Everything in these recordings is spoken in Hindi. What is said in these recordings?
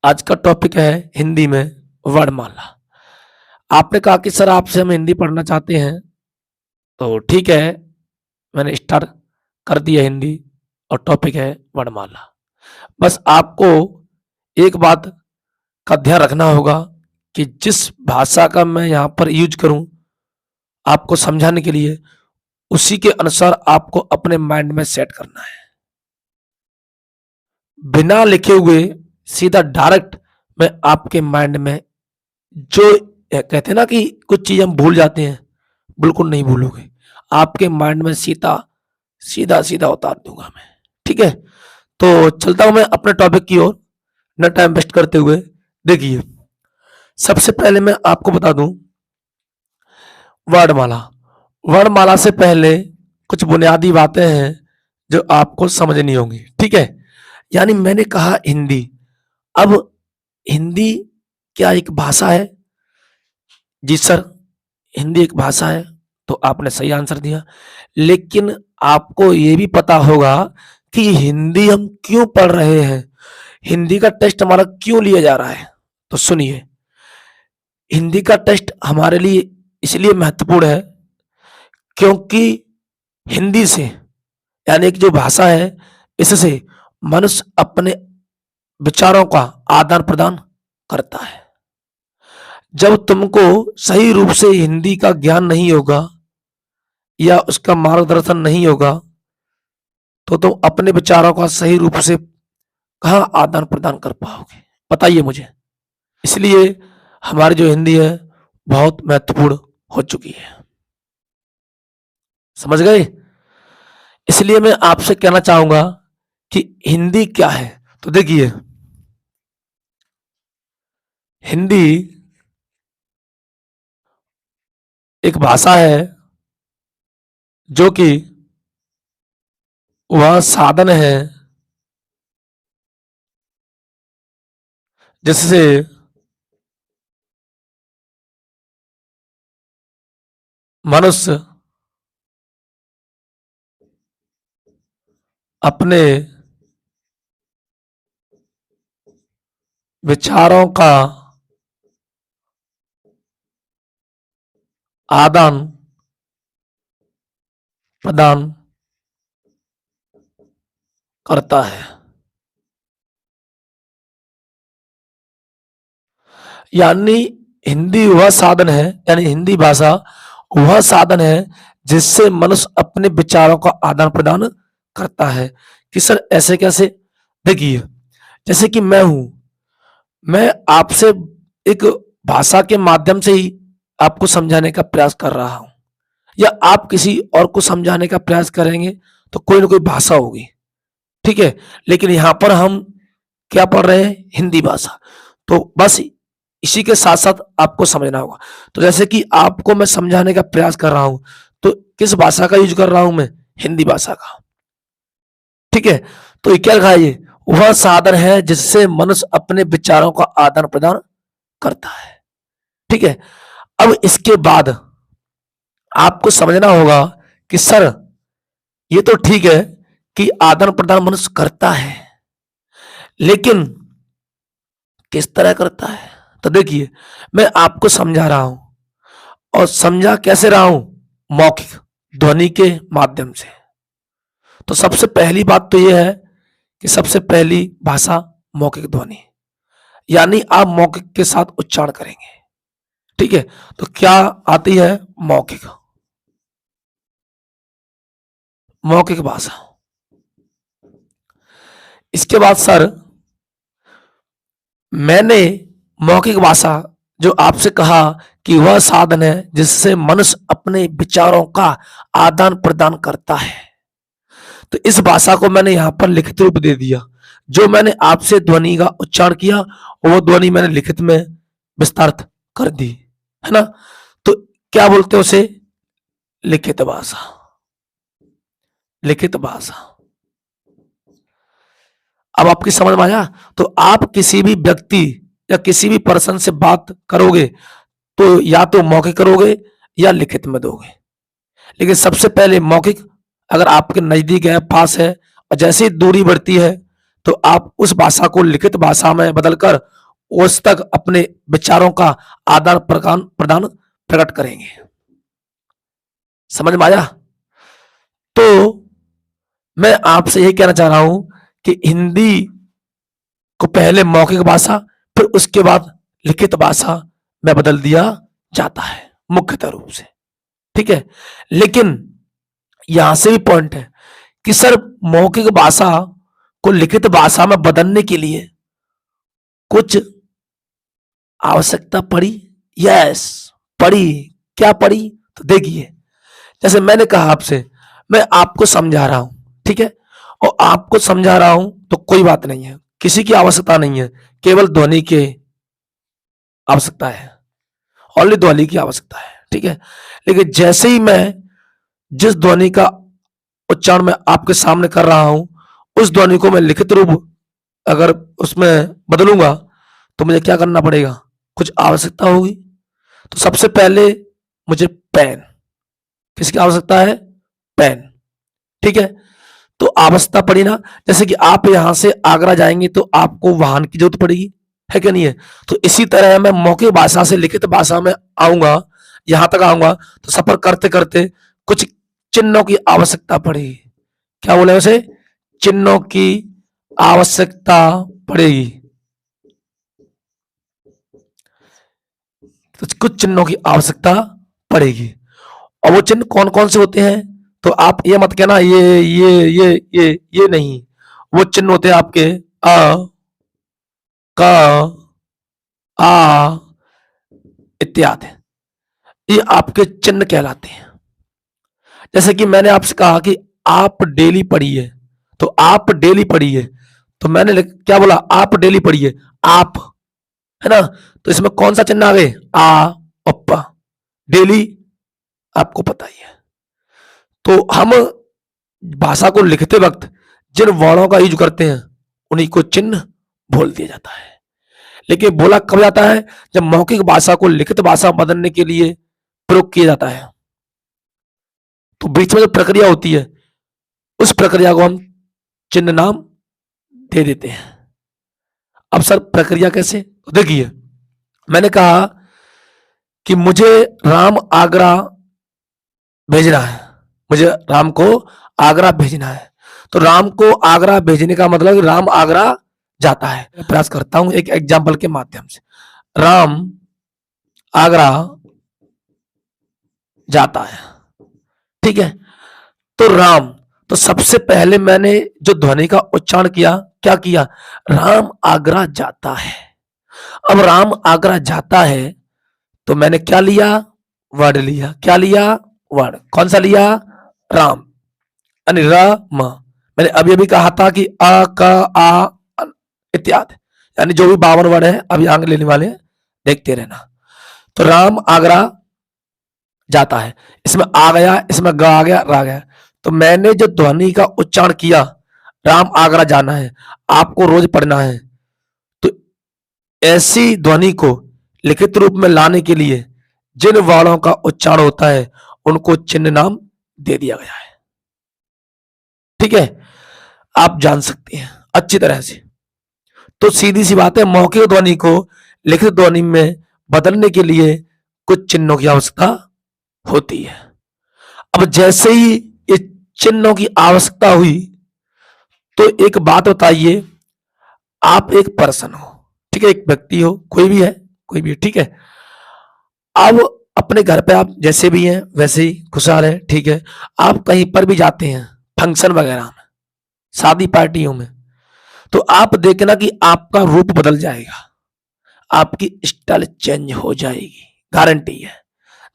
आज का टॉपिक है हिंदी में वर्णमाला। आपने कहा कि सर आपसे हम हिंदी पढ़ना चाहते हैं, तो ठीक है, मैंने स्टार्ट कर दिया हिंदी और टॉपिक है वर्णमाला। बस आपको एक बात का ध्यान रखना होगा कि जिस भाषा का मैं यहाँ पर यूज करूँ आपको समझाने के लिए, उसी के अनुसार आपको अपने माइंड में सेट करना है। बिना लिखे हुए सीधा डायरेक्ट मैं आपके माइंड में जो कहते हैं ना कि कुछ चीज़ हम भूल जाते हैं, बिल्कुल नहीं भूलोगे। आपके माइंड में सीधा-सीधा उतार दूँगा मैं, ठीक है? तो चलता हूँ मैं अपने टॉपिक की ओर, ना टाइम वेस्ट करते हुए। देखिए, सबसे पहले मैं आपको बता दूँ वर्णमाला। वर्णमाला से पहले कुछ बुनियादी बातें हैं जो आपको समझनी होंगी, ठीक है? यानी मैंने कहा हिंदी, अब हिंदी क्या एक भाषा है? जी सर, हिंदी एक भाषा है, तो आपने सही आंसर दिया। लेकिन आपको ये भी पता होगा कि हिंदी हम क्यों पढ़ रहे हैं? हिंदी का टेस्ट हमारा क्यों लिया जा रहा है? तो सुनिए, हिंदी का टेस्ट हमारे लिए इसलिए महत्वपूर्ण है क्योंकि हिंदी से यानी एक जो भाषा है, इससे मनुष्य अपने विचारों का आदान-प्रदान करता है। जब तुमको सही रूप से हिंदी का ज्ञान नहीं होगा या उसका मार्गदर्शन नहीं होगा, तो तुम अपने विचारों का सही रूप से कहाँ आदान-प्रदान कर पाओगे? बताइए मुझे। इसलिए हमारी जो हिंदी है, बहुत महत्वपूर्ण हो चुकी है। समझ गए? इसलिए मैं आपसे कहना चाहूँगा कि हिंदी क्या है? तो देखिए, हिंदी एक भाषा है जो कि वह साधन है जिससे मनुष्य अपने विचारों का आदान प्रदान करता है। यानी हिंदी वह साधन है, यानी हिंदी भाषा वह साधन है जिससे मनुष्य अपने विचारों का आदान प्रदान करता है। कि सर ऐसे कैसे? देखिए, जैसे कि मैं आपसे एक भाषा के माध्यम से ही आपको समझाने का प्रयास कर रहा हूं, या आप किसी और को समझाने का प्रयास करेंगे तो कोई ना कोई भाषा होगी, ठीक है? लेकिन यहां पर हम क्या पढ़ रहे हैं? हिंदी भाषा। तो बस इसी के साथ-साथ आपको समझना होगा। तो जैसे कि आपको मैं समझाने का प्रयास कर रहा हूँ, तो किस भाषा का यूज़ कर रहा हूँ मैं? हिंदी भाषा का, ठीक है? तो ये क्या लिखा है ये? वह साधन है जिससे मनुष्य अपने विचारों का आदान-प्रदान करता है, ठीक है? अब इसके बाद आपको समझना होगा कि सर ये तो ठीक है कि आदान-प्रदान मनुष्य करता है, लेकिन किस तरह करता है? तो देखिए, मैं आपको समझा रहा हूं और समझा कैसे रहा हूं? मौखिक ध्वनि के माध्यम से। तो सबसे पहली बात तो यह है कि सबसे पहली भाषा मौखिक ध्वनि, यानी आप मौखिक के साथ उच्चारण करेंगे, ठीक है? तो क्या आती है? मौखिक, मौखिक भाषा। इसके बाद सर मैंने मौखिक भाषा जो आपसे कहा कि वह साधन है जिससे मनुष्य अपने विचारों का आदान प्रदान करता है, तो इस भाषा को मैंने यहां पर लिखित रूप दे दिया। जो मैंने आपसे ध्वनि का उच्चारण किया वो ध्वनि मैंने लिखित में विस्तारित कर दी, है ना? तो क्या बोलते हैं उसे? लिखित भाषा। लिखित भाषा। अब आपकी समझ में आया? तो आप किसी भी व्यक्ति या किसी भी पर्सन से बात करोगे तो या तो मौखिक करोगे या लिखित में दोगे, लेकिन सबसे पहले मौखिक। अगर आपके नजदीक है, पास है, और जैसे ही दूरी बढ़ती है तो आप उस भाषा को लिखित भाषा में बदलकर उस तक अपने विचारों का आदान प्रदान प्रदान प्रकट करेंगे। समझ में आया? तो मैं आपसे यही कहना चाह रहा हूं कि हिंदी को पहले मौखिक भाषा, फिर उसके बाद लिखित भाषा में बदल दिया जाता है मुख्यतः रूप से। ठीक है, लेकिन यहां से भी पॉइंट है कि सर मौखिक भाषा को लिखित भाषा में बदलने के लिए कुछ आवश्यकता पड़ी। यस, पड़ी। क्या पड़ी? तो देखिए, जैसे मैंने कहा आपसे, मैं आपको समझा रहा हूं, ठीक है, और आपको समझा रहा हूं तो कोई बात नहीं है, किसी की आवश्यकता नहीं है, केवल ध्वनि की आवश्यकता है, ओनली ध्वनि की आवश्यकता है। ठीक है, लेकिन जैसे ही मैं जिस ध्वनि का उच्चारण मैं आपके सामने कर रहा हूं, उस ध्वनि को मैं लिखित रूप अगर उसमें बदलूंगा तो मुझे क्या करना पड़ेगा? कुछ आवश्यकता होगी। तो सबसे पहले मुझे पेन, किसकी आवश्यकता है? पेन। ठीक है, तो आवश्यकता पड़ी ना। जैसे कि आप यहां से आगरा जाएंगे तो आपको वाहन की जरूरत पड़ेगी, है कि नहीं है? तो इसी तरह मैं मौखिक भाषा से लिखित भाषा में आऊंगा, यहां तक आऊंगा तो सफर करते करते कुछ चिन्हों की आवश्यकता पड़ेगी। क्या बोले उसे? चिन्हों की आवश्यकता पड़ेगी। तो कुछ चिन्हों की आवश्यकता पड़ेगी, और वो चिन्ह कौन कौन से होते हैं? तो आप ये मत कहना ये नहीं। वो चिन्ह होते हैं आपके अ, क, आ इत्यादि। ये आपके चिन्ह कहलाते हैं। जैसे कि मैंने आपसे कहा कि आप डेली पढ़िए, तो आप डेली पढ़िए, तो मैंने क्या बोला? आप डेली पढ़िए, आप, है ना? तो इसमें कौन सा चिन्ह आ गए? आ, पप्पा। डेली आपको पता ही है। तो हम भाषा को लिखते वक्त जिन वर्णों का यूज करते हैं उन्हीं को चिन्ह बोल दिया जाता है। लेकिन बोला कब जाता है? जब मौखिक भाषा को लिखित भाषा बदलने के लिए प्रयोग किया जाता है। तो बीच में जो प्रक्रिया होती है उस प्रक्रिया को हम चिन्ह नाम दे देते हैं। अब सर प्रक्रिया कैसे? तो देखिए, मैंने कहा कि मुझे राम आगरा भेजना है, मुझे राम को आगरा भेजना है। तो राम को आगरा भेजने का मतलब राम आगरा जाता है। मैं प्रयास करता हूं एक एग्जाम्पल के माध्यम से। राम आगरा जाता है, ठीक है। तो राम, तो सबसे पहले मैंने जो ध्वनि का उच्चारण किया, क्या किया? राम आगरा जाता है। अब राम आगरा जाता है तो मैंने क्या लिया? वर्ड लिया। क्या लिया? वर्ड। कौन सा लिया? राम, यानी राम। मैंने अभी अभी कहा था कि अ क आ इत्यादि, यानी जो भी 52 वर्ड है अभी आगे लेने वाले हैं, देखते रहना। तो राम आगरा जाता है, इसमें आ गया, इसमें ग आ गया, रा गया। तो मैंने जो ध्वनि का उच्चारण किया, राम आगरा जाना है, आपको रोज पढ़ना है। तो ऐसी ध्वनि को लिखित रूप में लाने के लिए जिन वर्णों का उच्चारण होता है उनको चिन्ह नाम दे दिया गया है। ठीक है, आप जान सकते हैं अच्छी तरह से। तो सीधी सी बात है, मौखिक ध्वनि को लिखित ध्वनि में बदलने के लिए कुछ चिन्हों की आवश्यकता होती है। अब जैसे ही ये चिन्हों की आवश्यकता हुई तो एक बात बताइए, आप एक पर्सन हो, ठीक है, एक व्यक्ति हो, कोई भी है, कोई भी है, ठीक है। अब अपने घर पे आप जैसे भी हैं वैसे ही खुशहाल है, ठीक है। आप कहीं पर भी जाते हैं, फंक्शन वगैरह में, शादी पार्टियों में, तो आप देखना कि आपका रूप बदल जाएगा, आपकी स्टाइल चेंज हो जाएगी, गारंटी है।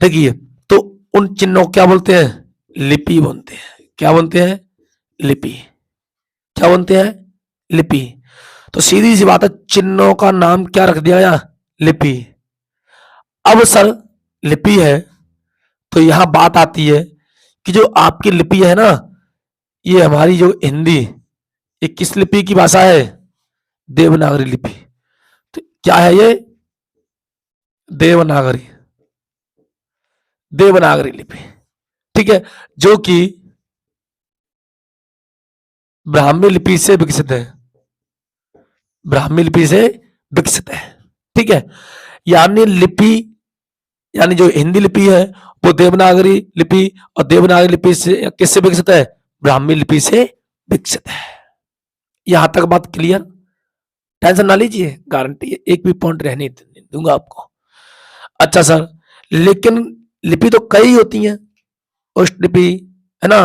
देखिए, तो उन चिन्हों को क्या बोलते हैं? लिपि बोलते हैं। क्या बोलते हैं? लिपि। क्या बोलते हैं? लिपि। तो सीधी सी बात है, चिन्हों का नाम क्या रख दिया गया? लिपि। अब सर लिपि है तो यहां बात आती है कि जो आपकी लिपि है ना, ये हमारी जो हिंदी, ये किस लिपि की भाषा है? देवनागरी लिपि। तो क्या है ये? देवनागरी, देवनागरी लिपि, ठीक है, जो कि ब्राह्मी लिपि से विकसित है। ब्राह्मी लिपि से विकसित है। ठीक है, यानी लिपि, यानी जो हिंदी लिपि है वो देवनागरी लिपि, और देवनागरी लिपि से किससे विकसित है? ब्राह्मी लिपि से विकसित है। यहां तक बात क्लियर? टेंशन ना लीजिए, गारंटी है, एक भी पॉइंट रहने नहीं दूंगा आपको। अच्छा सर, लेकिन लिपि तो कई होती हैं, उष्ट लिपि है ना,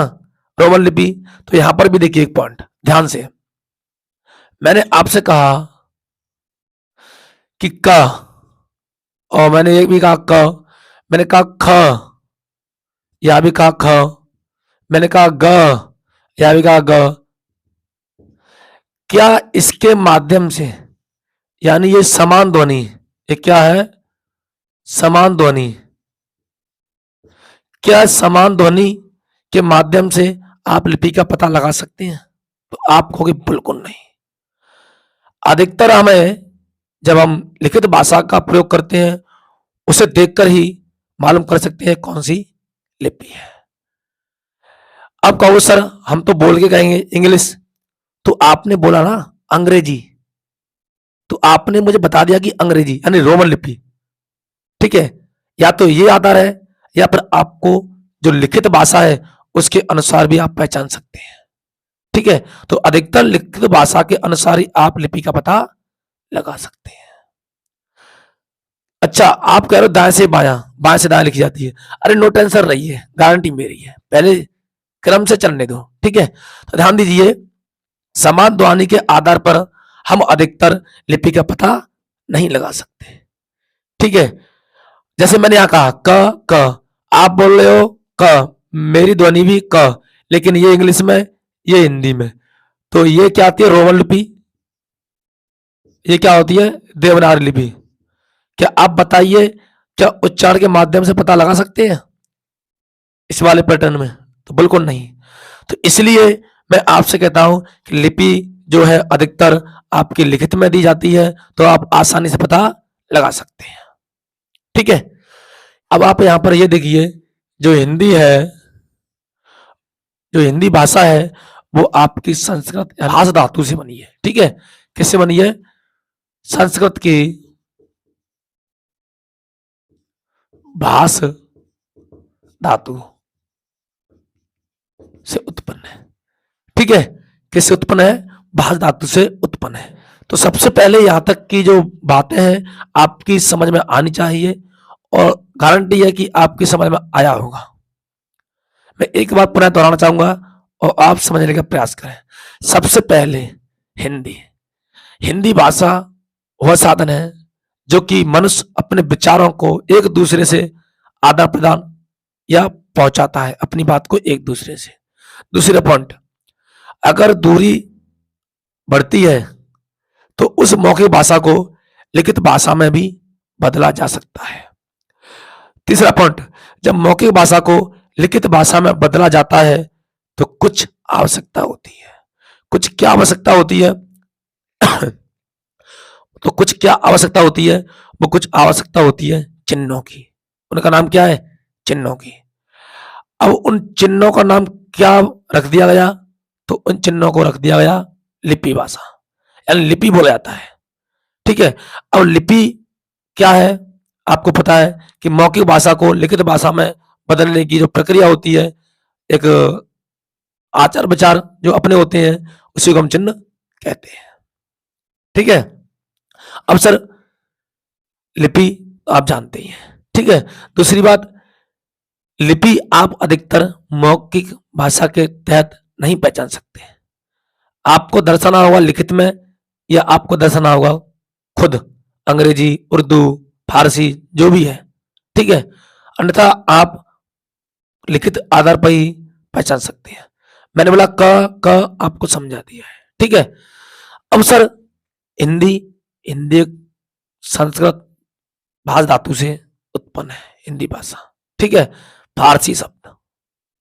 रोमन लिपि। तो यहां पर भी देखिए एक पॉइंट ध्यान से, मैंने आपसे कहा कि क, और मैंने ये भी कहा क, मैंने कहा ख, या भी कहा ख, मैंने कहा ग, या भी कहा ग। क्या इसके माध्यम से, यानी ये समान ध्वनि, ये क्या है? समान ध्वनि। क्या समान ध्वनि के माध्यम से आप लिपि का पता लगा सकते हैं? तो आप कहोगे बिल्कुल नहीं। अधिकतर हमें, जब हम लिखित भाषा का प्रयोग करते हैं, उसे देखकर ही मालूम कर सकते हैं कौन सी लिपि है। अब कहो सर हम तो बोल के कहेंगे इंग्लिश, तो आपने बोला ना अंग्रेजी, तो आपने मुझे बता दिया कि अंग्रेजी यानी रोमन लिपि। ठीक है, या तो ये आधार है, या फिर आपको जो लिखित भाषा है उसके अनुसार भी आप पहचान सकते हैं। ठीक है, तो अधिकतर लिखित भाषा के अनुसार ही आप लिपि का पता लगा सकते हैं। अच्छा, आप कह रहे हो दाएं से बायां, बाएं से दाएं लिखी जाती है। अरे नो टेंशन रहिए, गारंटी मेरी है, पहले क्रम से चलने दो। ठीक है, तो ध्यान दीजिए, समान ध्वनि के आधार पर हम अधिकतर लिपि का पता नहीं लगा सकते। ठीक है, जैसे मैंने यहां कहा क क, आप बोल रहे हो क, मेरी ध्वनि भी क, लेकिन ये इंग्लिश में, ये हिंदी में, तो ये क्या आती है? रोमन लिपि। ये क्या होती है? देवनागरी लिपि। क्या आप बताइए, क्या उच्चारण के माध्यम से पता लगा सकते हैं इस वाले पैटर्न में? तो बिल्कुल नहीं। तो इसलिए मैं आपसे कहता हूं कि लिपि जो है अधिकतर आपकी लिखित में दी जाती है, तो आप आसानी से पता लगा सकते हैं। ठीक है, अब आप यहां पर ये देखिए, जो हिंदी है, जो हिंदी भाषा है, वो आपकी संस्कृत भाष धातु से बनी है। ठीक है, किससे बनी है? संस्कृत की भाष धातु से उत्पन्न है। ठीक है, किससे उत्पन्न है? भाष धातु से उत्पन्न है। तो सबसे पहले यहां तक की जो बातें हैं आपकी समझ में आनी चाहिए, और गारंटी है कि आपकी समझ में आया होगा। मैं एक बात पुनः दोहराना चाहूंगा और आप समझने का प्रयास करें। सबसे पहले हिंदी, हिंदी भाषा वह साधन है जो कि मनुष्य अपने विचारों को एक दूसरे से आदान प्रदान या पहुंचाता है, अपनी बात को एक दूसरे से। दूसरा पॉइंट, अगर दूरी बढ़ती है तो उस मौखिक भाषा को लिखित भाषा में भी बदला जा सकता है। तीसरा पॉइंट, जब मौखिक भाषा को लिखित भाषा में बदला जाता है तो कुछ आवश्यकता होती है। कुछ क्या आवश्यकता होती है? तो कुछ क्या आवश्यकता होती है? वो कुछ आवश्यकता होती है चिन्हों की। उनका नाम क्या है? चिन्हों की। अब उन चिन्हों का नाम क्या रख दिया गया? तो उन चिन्हों को रख दिया गया लिपि भाषा, यानी लिपि बोला जाता है। ठीक है, अब लिपि क्या है? आपको पता है कि मौखिक भाषा को लिखित भाषा में बदलने की जो प्रक्रिया होती है, एक आचार विचार जो अपने होते हैं, उसी को हम चिन्ह कहते हैं। ठीक है, अब सर लिपि आप जानते ही हैं। ठीक है, दूसरी बात, लिपि आप अधिकतर मौखिक भाषा के तहत नहीं पहचान सकते। आपको दर्शाना होगा लिखित में, या आपको दर्शाना होगा खुद अंग्रेजी, उर्दू, फारसी, जो भी है। ठीक है, अन्यथा आप लिखित आधार पर ही पहचान सकते हैं। मैंने बोला क आपको समझा दिया है। ठीक है, अब सर हिंदी, हिंदी संस्कृत भाष धातु से उत्पन्न है हिंदी भाषा। ठीक है, फारसी शब्द।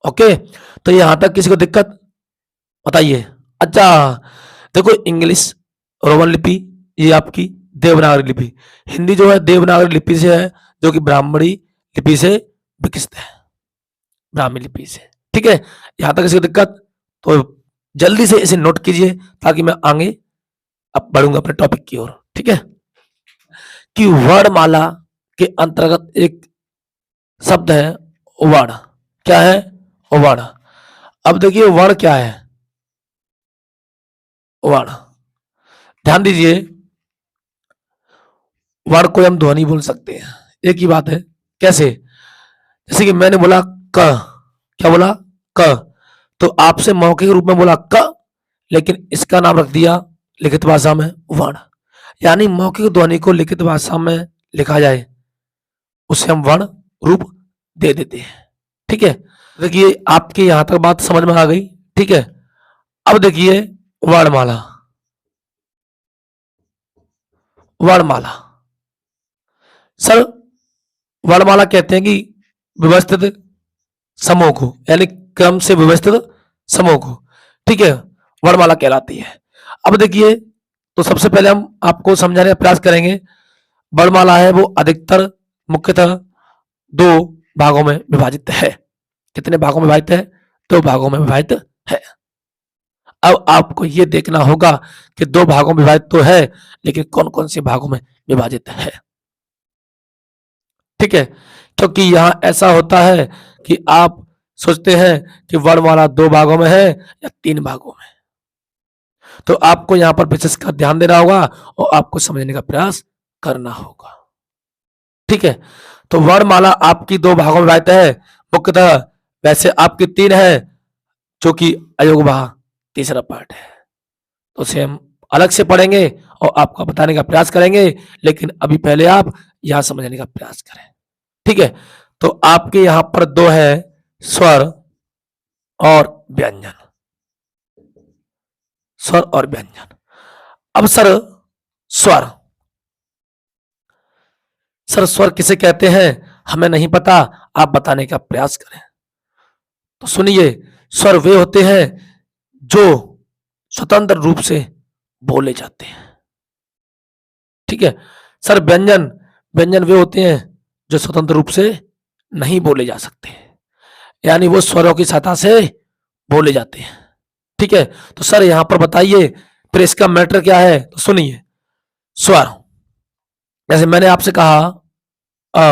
ओके, तो यहां तक किसी को दिक्कत बताइए? अच्छा, देखो इंग्लिश रोमन लिपि, ये आपकी देवनागरी लिपि। हिंदी जो है देवनागरी लिपि से है, जो कि ब्राह्मणी लिपि से विकसित है, ब्राह्मी लिपि से। ठीक है, यहां तक किसी को दिक्कत? तो जल्दी से इसे नोट कीजिए ताकि मैं आगे अब बढ़ूंगा अपने टॉपिक की ओर, ठीक है, कि वर्णमाला के अंतर्गत एक शब्द है वर्ण। क्या है? वर्ण। अब देखिए वर्ण क्या है? वर्ण, ध्यान दीजिए, वर्ण को हम ध्वनि बोल सकते हैं, एक ही बात है। कैसे? जैसे कि मैंने बोला क, क्या बोला? क, तो आपसे मौखिक रूप में बोला क, लेकिन इसका नाम रख दिया लिखित भाषा में वर्ण। यानी मौखिक ध्वनि को लिखित भाषा में लिखा जाए, उसे हम वर्ण रूप दे देते हैं, ठीक है। देखिए आपके यहां तक बात समझ में आ गई, ठीक है। अब देखिए वर्णमाला। वर्णमाला सर, वर्णमाला कहते हैं कि व्यवस्थित समूह को, यानी क्रम से व्यवस्थित समूह को, ठीक है, वर्णमाला कहलाती है। अब देखिए, तो सबसे पहले हम आपको समझाने का प्रयास करेंगे। वर्णमाला है वो अधिकतर मुख्यतः दो भागों में विभाजित है। कितने भागों में विभाजित है? दो भागों में विभाजित है। अब आपको यह देखना होगा कि दो भागों में विभाजित तो है, लेकिन कौन कौन से भागों में विभाजित है, ठीक है। क्योंकि यहां ऐसा होता है कि आप सोचते हैं कि वर्णमाला दो भागों में है या तीन भागों में, तो आपको यहां पर विशेषकर ध्यान देना होगा और आपको समझने का प्रयास करना होगा, ठीक है। तो वर्णमाला आपकी दो भागों में विभाजित है मुख्यतः, वैसे आपकी तीन है, जो कि अयोगवाह तीसरा पार्ट है, तो उसे हम अलग से पढ़ेंगे और आपको बताने का प्रयास करेंगे, लेकिन अभी पहले आप यहां समझने का प्रयास करें, ठीक है। तो आपके यहां पर दो है, स्वर और व्यंजन। स्वर और व्यंजन। अब सर स्वर, सर स्वर किसे कहते हैं हमें नहीं पता, आप बताने का प्रयास करें। तो सुनिए, स्वर वे होते हैं जो स्वतंत्र रूप से बोले जाते हैं, ठीक है। सर व्यंजन, व्यंजन वे होते हैं जो स्वतंत्र रूप से नहीं बोले जा सकते, यानी वो स्वरों की सहायता से बोले जाते हैं, ठीक है। तो सर यहां पर बताइए फिर इसका मैटर क्या है, तो सुनिए, स्वर, जैसे मैंने आपसे कहा अ,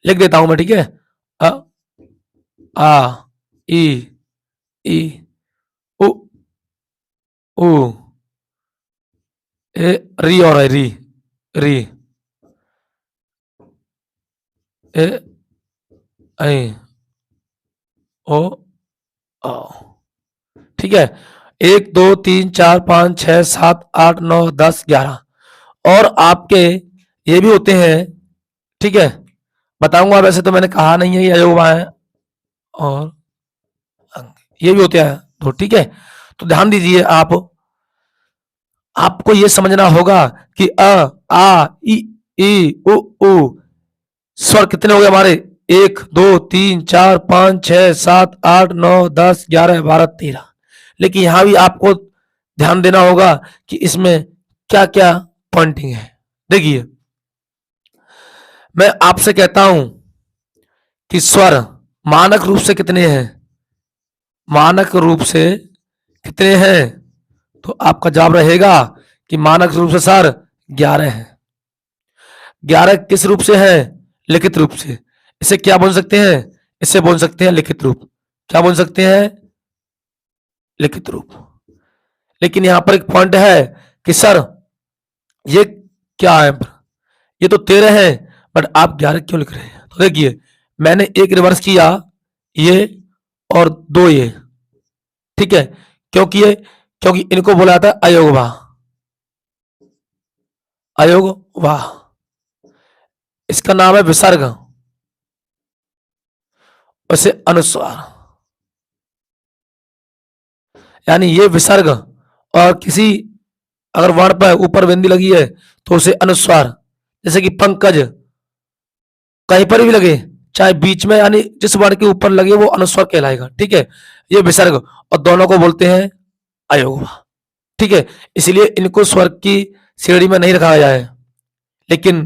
लिख देता हूं मैं, ठीक है, अ, आ, ई, उ, ऊ, ए, री और है, री, री, ए, ऐ, ओ, औ, ठीक है। 1 2 3 4 5 6 7 8 9 10 11 और आपके ये भी होते हैं, ठीक है, बताऊंगा, वैसे तो मैंने कहा नहीं है ये अयोगवा है, और ये भी होते हैं तो, ठीक है। तो ध्यान दीजिए, आप आपको ये समझना होगा कि आ ई उ स्वर कितने हो गए हमारे? 1 2 3 4 5 6 7 8 9 10 11 12 13। लेकिन यहां भी आपको ध्यान देना होगा कि इसमें क्या क्या पॉइंटिंग है। देखिए, मैं आपसे कहता हूं कि स्वर मानक रूप से कितने हैं? मानक रूप से कितने हैं? तो आपका जवाब रहेगा कि मानक रूप से सर 11 है। 11 किस रूप से है? लिखित रूप से। इसे क्या बोल सकते हैं? इसे बोल सकते हैं लिखित रूप। क्या बोल सकते हैं? लिखित रूप। लेकिन यहां पर एक पॉइंट है कि सर ये क्या है? ये तो 13 है, बट आप 11 क्यों लिख रहे हैं? तो देखिए, मैंने एक रिवर्स किया, ये और दो ये, ठीक है, क्योंकि इनको बोला था अयोगवाह। अयोगवाह, इसका नाम है विसर्ग, वैसे अनुस्वार, यानी ये विसर्ग, और किसी अगर वर्ण पर ऊपर बिंदी लगी है तो उसे अनुस्वार, जैसे कि पंकज, कहीं पर भी लगे, चाहे बीच में, यानी जिस वर्ण के ऊपर लगे वो अनुस्वार कहलाएगा, ठीक है। ये विसर्ग, और दोनों को बोलते हैं अयोगवाह, ठीक है। इसलिए इनको स्वर की श्रेणी में नहीं रखा गया है, लेकिन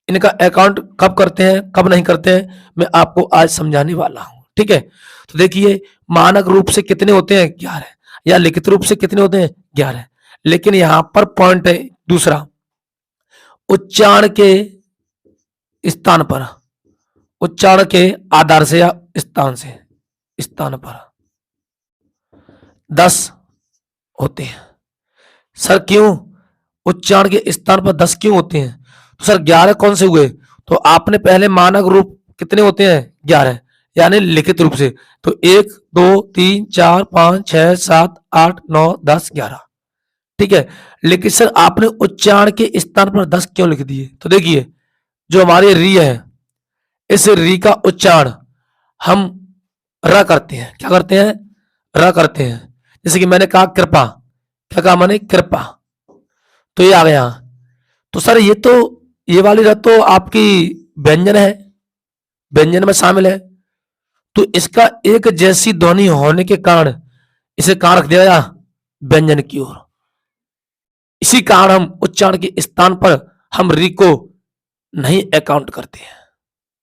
इनका अकाउंट कब करते हैं कब नहीं करते हैं मैं आपको आज समझाने वाला हूं, ठीक है। तो देखिए, मानक रूप से कितने होते हैं? 11, या लिखित रूप से कितने होते हैं? 11। लेकिन यहां पर पॉइंट है दूसरा, उच्चारण के स्थान पर, उच्चारण के आधार से या स्थान से, स्थान पर 10 होते हैं। सर क्यों उच्चारण के स्थान पर 10 क्यों होते हैं? तो सर 11 कौन से हुए? तो आपने पहले मानक रूप कितने होते हैं? 11, यानी लिखित रूप से। तो 1 2 3 4 5 6 7 8 9 10 11, ठीक है। लेकिन सर आपने उच्चारण के स्थान पर 10 क्यों लिख दिए? तो देखिए, जो हमारे री है, इस री का उच्चारण हम र करते हैं। क्या करते हैं? र करते हैं। जैसे कि मैंने कहा कृपा, क्या कहा मैंने? कृपा, तो ये आ गया। तो सर ये तो, ये वाली र तो आपकी व्यंजन है, व्यंजन में शामिल है, तो इसका एक जैसी ध्वनि होने के कारण इसे कहां रख दिया गया? व्यंजन की ओर। इसी कारण हम उच्चारण के स्थान पर हम री को नहीं अकाउंट करते हैं,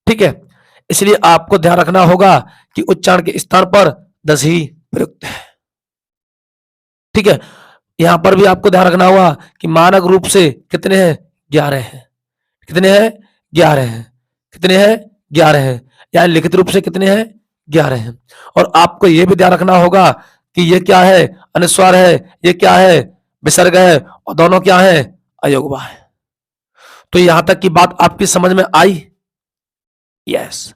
ठीक है। इसलिए आपको ध्यान रखना होगा कि उच्चारण के स्थान पर 10 ही प्रयुक्त है, ठीक है। यहां पर भी आपको ध्यान रखना होगा कि मानक रूप से कितने हैं? 11 हैं। कितने हैं? 11 हैं। कितने हैं? 11 हैं। यानी लिखित रूप से कितने हैं? 11 हैं। और आपको यह भी ध्यान रखना होगा कि ये क्या है? अनुस्वार है। ये क्या है? विसर्ग है। और दोनों क्या है? अयोगवा है। तो यहां तक की बात आपकी समझ में आई? यस।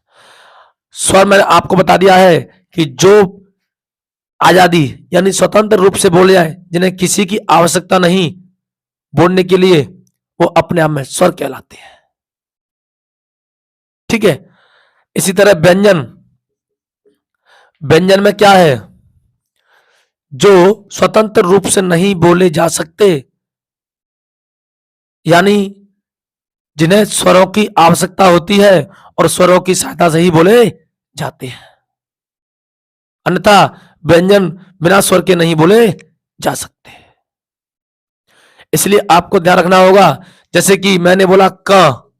स्वर मैंने आपको बता दिया है कि जो आजादी यानी स्वतंत्र रूप से बोले जाए, जिन्हें किसी की आवश्यकता नहीं बोलने के लिए, वो अपने आप में स्वर कहलाते हैं, ठीक है। इसी तरह व्यंजन, व्यंजन में क्या है? जो स्वतंत्र रूप से नहीं बोले जा सकते, यानी जिन्हें स्वरों की आवश्यकता होती है और स्वरों की सहायता से ही बोले जाते हैं, अन्यथा व्यंजन बिना स्वर के नहीं बोले जा सकते। इसलिए आपको ध्यान रखना होगा, जैसे कि मैंने बोला क,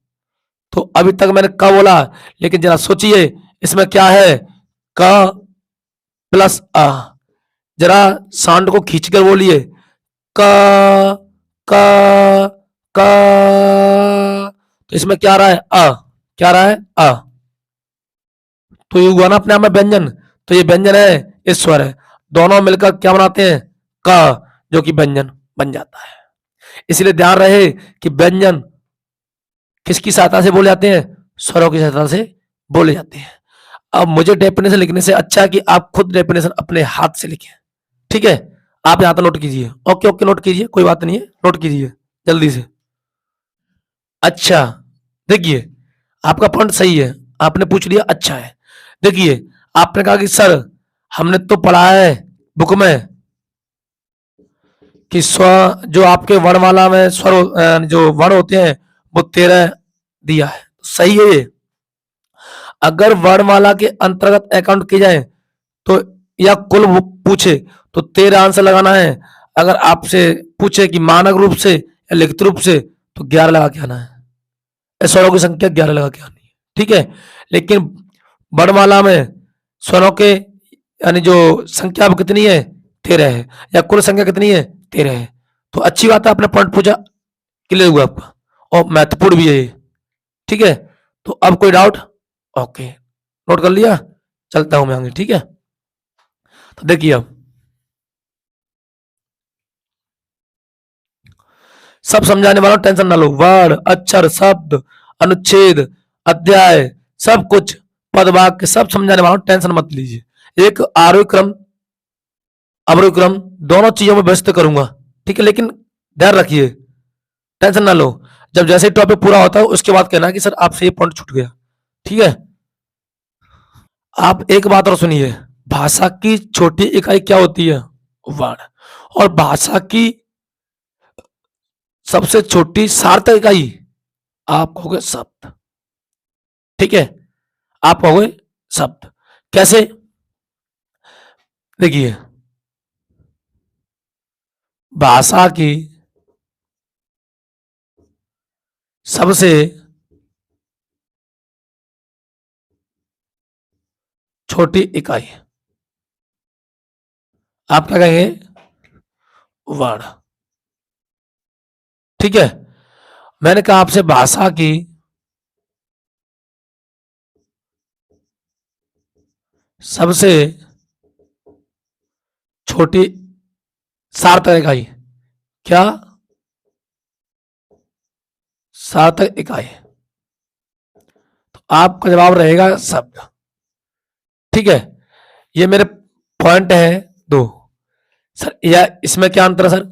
तो अभी तक मैंने क बोला, लेकिन जरा सोचिए इसमें क्या है? क प्लस अ, जरा साउंड को खींचकर बोलिए, क क क, तो इसमें क्या रहा है? अ, क्या रहा है? अ, तो ये हुआ ना अपने आप में व्यंजन। तो ये व्यंजन है, ये स्वर है, दोनों मिलकर क्या बनाते हैं? क, जो कि व्यंजन बन जाता है। इसलिए ध्यान रहे कि व्यंजन किसकी सहायता से बोले जाते हैं? स्वरों की सहायता से बोले जाते हैं। अब मुझे डेफिनेशन लिखने से अच्छा है कि आप खुद डेफिनेशन अपने हाथ से लिखें, ठीक है। आप यहां तो नोट कीजिए, ओके ओके, नोट कीजिए, कोई बात नहीं है, नोट कीजिए जल्दी से। अच्छा, देखिए आपका पॉइंट सही है, आपने पूछ लिया, अच्छा है। देखिए, आपने कहा कि सर हमने तो पढ़ा है बुक में कि स्व, जो आपके वर्णमाला में स्वर जो वर्ण होते हैं वो 13 दिया है, सही है ये। अगर वर्णमाला के अंतर्गत अकाउंट किया जाए तो, या कुल पूछे तो 13 आंसर लगाना है। अगर आपसे पूछे कि मानक रूप से या लिखित रूप से, तो 11 लगा के आना है। स्वरों की संख्या 11 लगा के आनी है, ठीक है। लेकिन वर्णमाला में स्वरों के यानी जो संख्या अब कितनी है? 13 है। या कुल संख्या कितनी है? 13 है। तो अच्छी बात है, आपने पॉइंट पूछा, क्लियर हुआ आपका, और महत्वपूर्ण भी है ये, ठीक है। तो अब कोई डाउट? ओके, नोट कर लिया, चलता हूं मैं आगे, ठीक है। तो देखिए, अब सब समझाने वाला, टेंशन ना लो। वर्ड, अक्षर, शब्द, अनुच्छेद, अध्याय, सब कुछ, पद वाक्य सब समझाने वाला, टेंशन मत लीजिए। एक आरोही क्रम, अवरोही क्रम दोनों चीजों में व्यस्त करूंगा, ठीक है। लेकिन ध्यान रखिए, टेंशन ना लो, जब जैसे टॉपिक पूरा होता है उसके बाद कहना कि सर आपसे ये पॉइंट छूट गया, ठीक है। आप एक बात और सुनिए, भाषा की छोटी इकाई क्या होती है? वर्ण। और भाषा की सबसे छोटी सार्थक इकाई आप कहोगे शब्द, ठीक है। आप कहोगे शब्द। कैसे? देखिए, भाषा की सबसे छोटी इकाई आप क्या कहेंगे? वर्ण। ठीक है। मैंने कहा आपसे भाषा की सबसे छोटी सार्थक इकाई क्या? सार्थक इकाई। तो आपका जवाब रहेगा शब्द। ठीक है, ये मेरे पॉइंट है दो। सर या इसमें क्या अंतर है सर?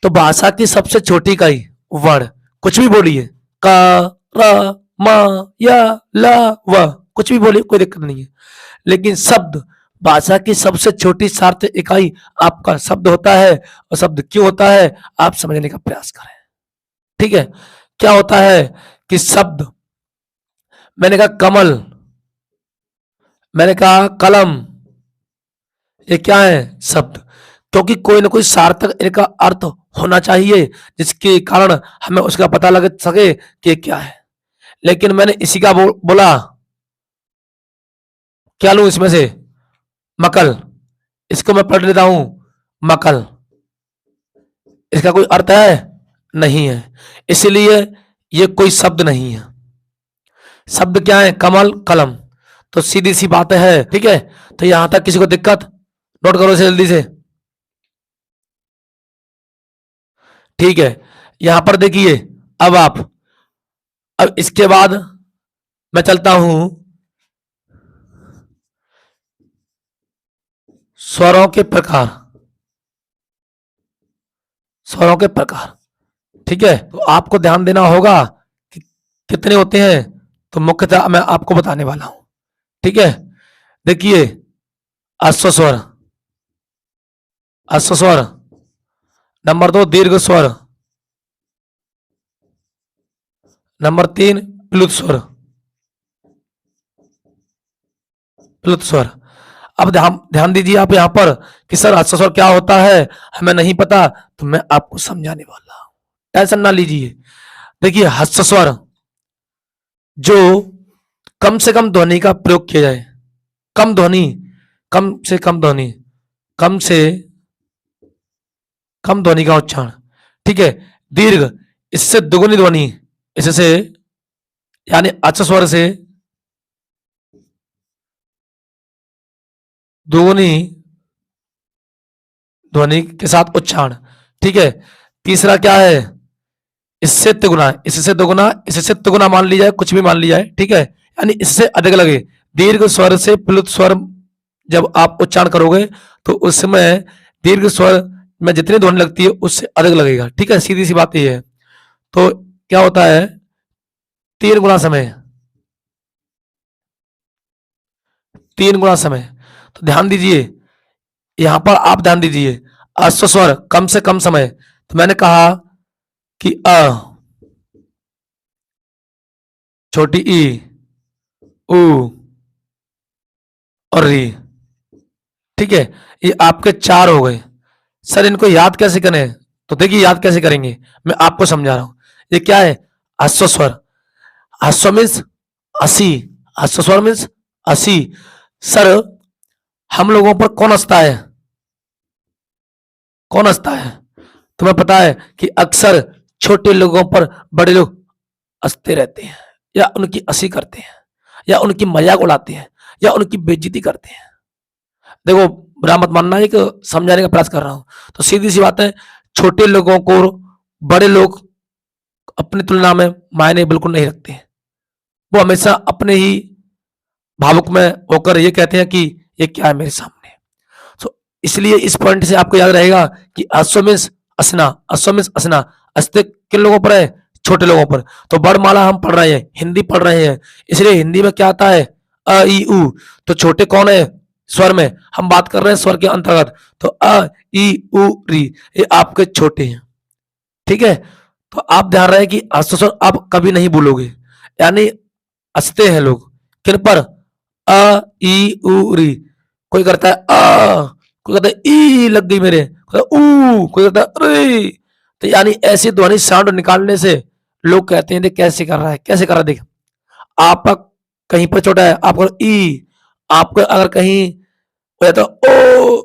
तो भाषा की सबसे छोटी इकाई वर्ण, कुछ भी बोलिए, का, रा, मा, या, ला, व, कुछ भी बोलिए, कोई दिक्कत नहीं है। लेकिन शब्द, भाषा की सबसे छोटी सार्थक इकाई आपका शब्द होता है। और शब्द क्यों होता है, आप समझने का प्रयास करें। ठीक है, क्या होता है कि शब्द, मैंने कहा कमल, मैंने कहा कलम, ये क्या है? शब्द। क्योंकि कोई ना कोई सार्थक इनका अर्थ होना चाहिए जिसके कारण हमें उसका पता लग सके कि क्या है। लेकिन मैंने इसी का बोला, क्या लूं इसमें से? मकल। इसको मैं पढ़ लेता हूं, मकल। इसका कोई अर्थ है? नहीं है, इसलिए ये कोई शब्द नहीं है। शब्द क्या है? कमल, कलम। तो सीधी सी बात है। ठीक है, तो यहां तक किसी को दिक्कत? नोट करो इसे जल्दी से। ठीक है, यहां पर देखिए, अब इसके बाद मैं चलता हूं स्वरों के प्रकार। स्वरों के प्रकार, ठीक है, तो आपको ध्यान देना होगा कि कितने होते हैं। तो मुख्यतः मैं आपको बताने वाला हूं। ठीक है, देखिए, अश्व स्वर, अश्व स्वर। नंबर 2 दीर्घ स्वर। नंबर 3 प्लुत स्वर, प्लुत स्वर। अब ध्यान ध्यान दीजिए आप यहां पर कि सर अश्व स्वर क्या होता है, हमें नहीं पता, तो मैं आपको समझाने वाला हूं, टेंशन ना लीजिए। देखिए, हस्व स्वर जो कम से कम ध्वनि का प्रयोग किया जाए, कम ध्वनि, कम से कम ध्वनि, कम से कम ध्वनि का उच्चारण। ठीक है, दीर्घ, इससे दुगुनी ध्वनि, इससे यानी अच स्वर से दुगुनी ध्वनि के साथ उच्चारण। ठीक है, तीसरा क्या है? इससे तिगुना, इससे दुगुना, इससे तिगुना मान लिया जाए, कुछ भी मान लिया जाए। ठीक है, यानी इससे अधिक लगे। दीर्घ स्वर से प्लुत स्वर जब आप उच्चारण करोगे तो उसमें दीर्घ स्वर में जितनी ध्वनि लगती है उससे अधिक लगेगा। ठीक है, सीधी सी बात ये है। तो क्या होता है? 3 गुना समय, 3 गुना समय। तो ध्यान दीजिए, यहां पर आप ध्यान दीजिए, अश्व स्वर कम से कम समय। तो मैंने कहा कि अ, छोटी ई, उ और री। ठीक है, ये आपके 4 हो गए। सर इनको याद कैसे करें? तो देखिए, याद कैसे करेंगे, मैं आपको समझा रहा हूं। ये क्या है? अश्व स्वर। अश्व मीन्स 80, अश्व स्वर मीन्स 80। सर हम लोगों पर कौन हंसता है? कौन हंसता है? तुम्हें पता है कि अक्सर छोटे लोगों पर बड़े लोग हंसते रहते हैं, या उनकी हंसी करते हैं, या उनकी मजाक उड़ाते हैं, या उनकी बेइज्जती करते हैं। देखो, बुरा मत मानना, एक समझाने का प्रयास कर रहा हूं। तो सीधी सी बात है, छोटे लोगों को बड़े लोग अपनी तुलना में मायने बिल्कुल नहीं रखते हैं। वो हमेशा अपने ही भावुक में होकर ये कहते हैं कि ये क्या है मेरे सामने। तो इसलिए इस पॉइंट से आपको याद रहेगा कि अश्वमेष असना, अश्वमेष असना, अस्ते किन लोगों पर है? छोटे लोगों पर। तो वर्णमाला हम पढ़ रहे हैं, हिंदी पढ़ रहे हैं, इसलिए हिंदी में क्या आता है? अ ई उ। तो छोटे कौन है? स्वर में हम बात कर रहे हैं, स्वर के अंतर्गत। तो अ ई उ री, ये आपके छोटे हैं। ठीक है, तो आप ध्यान रहे कि अश्व स्वर आप कभी नहीं भूलोगे, यानी हंसते हैं लोग किन पर? अ ई उ री। कोई करता है कोई कहता है ई लग गई मेरे, कोई कहता है ऊ, कोई कहता है रे। तो यानी ऐसी ध्वनि साउंड निकालने से लोग कहते हैं देख कैसे कर रहा है, कैसे कर रहा है देख। आपका कहीं पर छोटा है, आपको ई, आपको अगर कहीं हो जाता ओ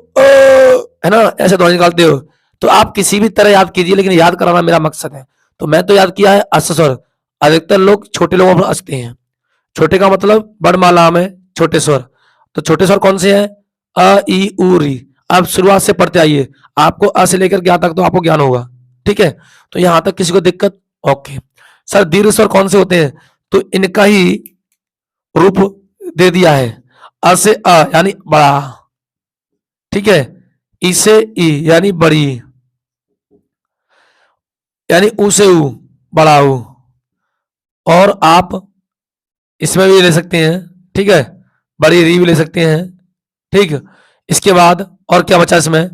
है ना, ऐसे ध्वनि निकालते हो। तो आप किसी भी तरह याद कीजिए, लेकिन याद कराना मेरा मकसद है। तो मैं तो याद किया है अस स्वर। अधिकतर लोग छोटे लोगों पर हंसते हैं। छोटे का मतलब वर्णमाला में छोटे स्वर। तो छोटे स्वर कौन से हैं? अ ई उ री। आप शुरुआत से पढ़ते आइए, आपको अ से लेकर ज्ञा तक तो आपको ज्ञान होगा। ठीक है, तो यहां तक किसी को दिक्कत? ओके। सर दीर्घ स्वर कौन से होते हैं? तो इनका ही रूप दे दिया है, अ से अ यानी बड़ा। ठीक है, ई से ई यानी बड़ी, यानी ऊ से ऊ बड़ा ऊ। और आप इसमें भी ले सकते हैं। ठीक है, बड़ी री भी ले सकते हैं। ठीक, इसके बाद और क्या बचा इसमें?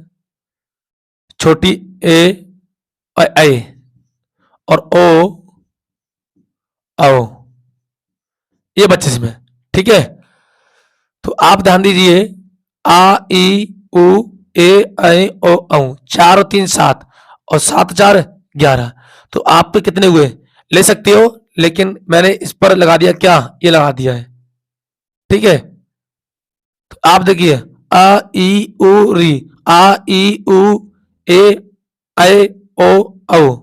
छोटी ए और ए और ओ आओ, ये बच्चे इसमें। ठीक है, तो आप ध्यान दीजिए, आ ई उ ए ऐ ओ औ, 4 और 3 7 और 7 4 11। तो आप पे कितने हुए? ले सकते हो, लेकिन मैंने इस पर लगा दिया क्या? ये लगा दिया है। ठीक है, तो आप देखिए, अ ई उ री, आ ई उ ए ऐ ओ औ।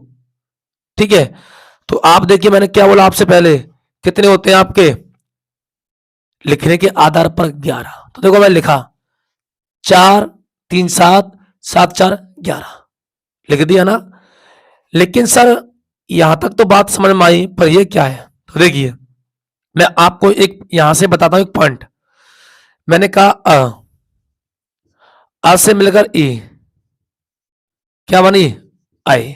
ठीक है, तो आप देखिए मैंने क्या बोला आपसे पहले, कितने होते हैं आपके? लिखने के आधार पर 11। तो देखो मैं लिखा 4 3 7 7 4 11, लिख दिया ना। लेकिन सर यहां तक तो बात समझ में आई, पर ये क्या है? तो देखिए मैं आपको एक यहां से बताता हूं एक पॉइंट। मैंने कहा अ से मिलकर ई क्या बनी? आई।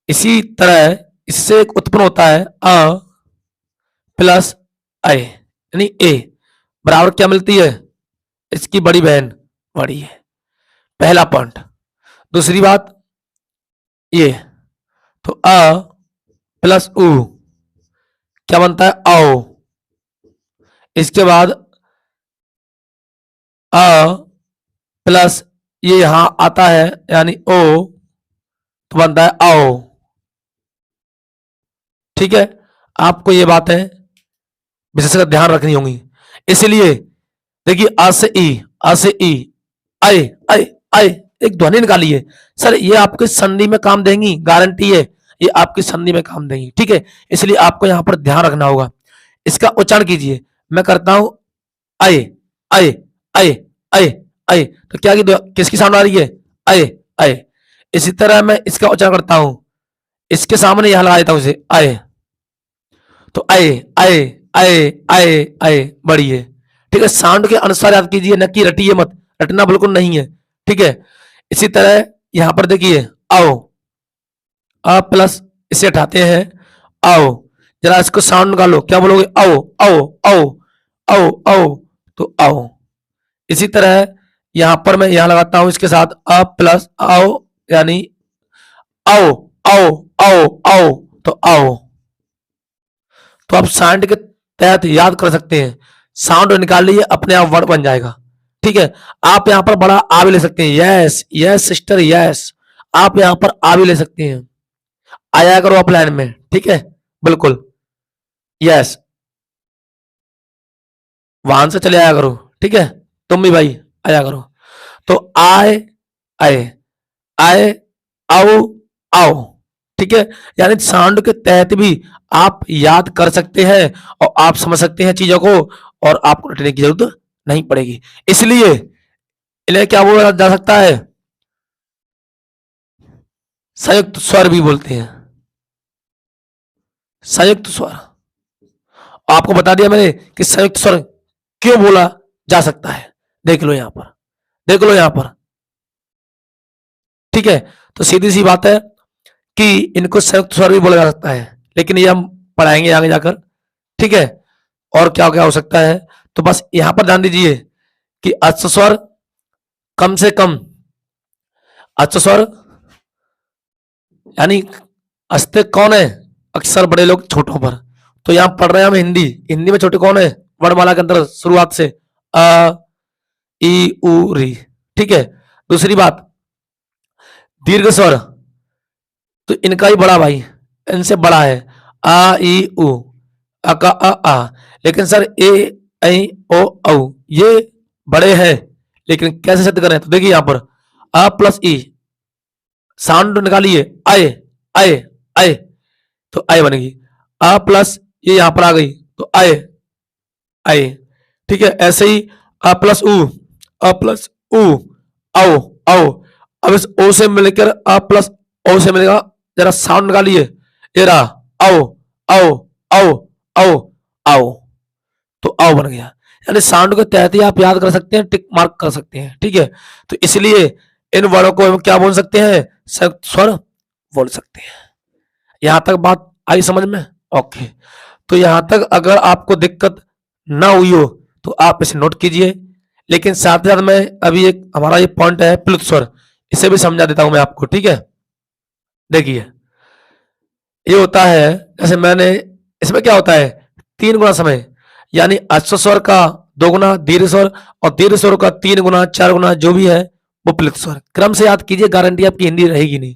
इसी तरह इससे एक उत्पन्न होता है अ प्लस आई यानी ए बराबर क्या मिलती है? इसकी बड़ी बहन बड़ी है। पहला पॉइंट। दूसरी बात ये, तो अ प्लस उ क्या बनता है? आओ। इसके बाद अ प्लस ये यहां आता है यानी ओ, तो बनता है आओ। ठीक है, आपको ये बातें विशेषकर ध्यान रखनी होंगी। इसलिए देखिए आ से ई आए आए आए, एक ध्वनि निकालिए। सर ये आपके संधि में काम देंगी, गारंटी है ये आपकी संधि में काम देंगी। ठीक है, इसलिए आपको यहां पर ध्यान रखना होगा। इसका उच्चारण कीजिए। मैं करता हूं आए आए आए आए आए, तो क्या की किसकी साउंड आ रही है? आए आए। इसी तरह मैं इसका उच्चारण करता हूं, इसके सामने यहां लगा देता हूं इसे आए, तो आए आए आए आए आए बड़ी है। ठीक है, साउंड के अनुसार याद कीजिए, न कि रटिए मत, रटना बिल्कुल नहीं है। ठीक है, इसी तरह यहां पर देखिए आओ, आ प्लस इसे हटाते हैं आओ। जरा इसको साउंड निकालो, क्या बोलोगे? आओ आओ आओ आओ आओ, तो आओ। इसी तरह यहां पर मैं यहां लगाता हूं इसके साथ अ प्लस आओ यानी आओ आओ आओ आओ, तो आओ। तो आप साउंड के तहत याद कर सकते हैं, साउंड निकाल लीजिए, अपने आप वर्ड बन जाएगा। ठीक है, आप यहां पर बड़ा आ भी ले सकते हैं, यस यस सिस्टर यस। आप यहां पर आ भी ले सकते हैं, आया करो अपलाइन में। ठीक है, बिल्कुल यस, वहां से चले आया करो। ठीक है, तुम भी भाई आया करो। तो आए आए आए आओ आओ। ठीक है, यानी साउंड के तहत भी आप याद कर सकते हैं और आप समझ सकते हैं चीजों को, और आपको रटने की जरूरत नहीं पड़ेगी। इसलिए इन्हें क्या बोला जा सकता है? संयुक्त स्वर भी बोलते हैं, संयुक्त स्वर। आपको बता दिया मैंने कि संयुक्त स्वर क्यों बोला जा सकता है। देख लो यहां पर, देख लो यहां पर। ठीक है, तो सीधी सी बात है कि इनको संयुक्त स्वर भी बोला जा सकता है, लेकिन ये हम पढ़ाएंगे आगे जाकर। ठीक है, और क्या क्या हो सकता है, तो बस यहां पर ध्यान दीजिए कि अच् स्वर कम से कम, अच् स्वर यानी अस्ते कौन है? अक्सर बड़े लोग छोटों पर। तो यहां पढ़ रहे हैं हम हिंदी, हिंदी में छोटे कौन है? वर्णमाला के अंदर शुरुआत से अ ई उ री। ठीक है, दूसरी बात दीर्घ स्वर, तो इनका ही बड़ा भाई इनसे बड़ा है, आ ई उ, अ का आ। लेकिन सर ए ऐ ओ औ ये बड़े हैं, लेकिन कैसे सिद्ध करें? तो देखिए यहां पर अ प्लस ई, साउंड निकालिए आए आए आए, तो आय बनेगी। आ प्लस ये यहां पर आ गई तो आय आय। ठीक है, ऐसे ही आ प्लस उ, अ प्लस उ, आओ आओ। अब इस ओ से मिलकर अ प्लस ओ से मिलेगा, जरा साउंड निकालिए, ये रहा आओ आओ आओ आओ आओ। तो आओ बन गया। यानी साउंड के तहत ही आप याद कर सकते हैं, टिक मार्क कर सकते हैं। ठीक है, तो इसलिए इन वर्णों को हम क्या बोल सकते हैं, संयुक्त स्वर बोल सकते हैं। यहां तक बात आई समझ में? ओके, तो यहां तक अगर आपको दिक्कत ना हुई हो तो आप इसे नोट कीजिए। लेकिन साथ ही साथ मैं अभी एक हमारा ये पॉइंट है प्लुत स्वर, इसे भी समझा देता हूं मैं आपको। ठीक है, देखिए ये होता है, जैसे मैंने इसमें क्या होता है, 3 गुना समय, यानी अश्व स्वर का 2 गुना दीर्घ स्वर और दीर्घ स्वर का 3 गुना 4 गुना जो भी है वो प्लुत स्वर। क्रम से याद कीजिए, गारंटी आपकी हिंदी रहेगी नहीं।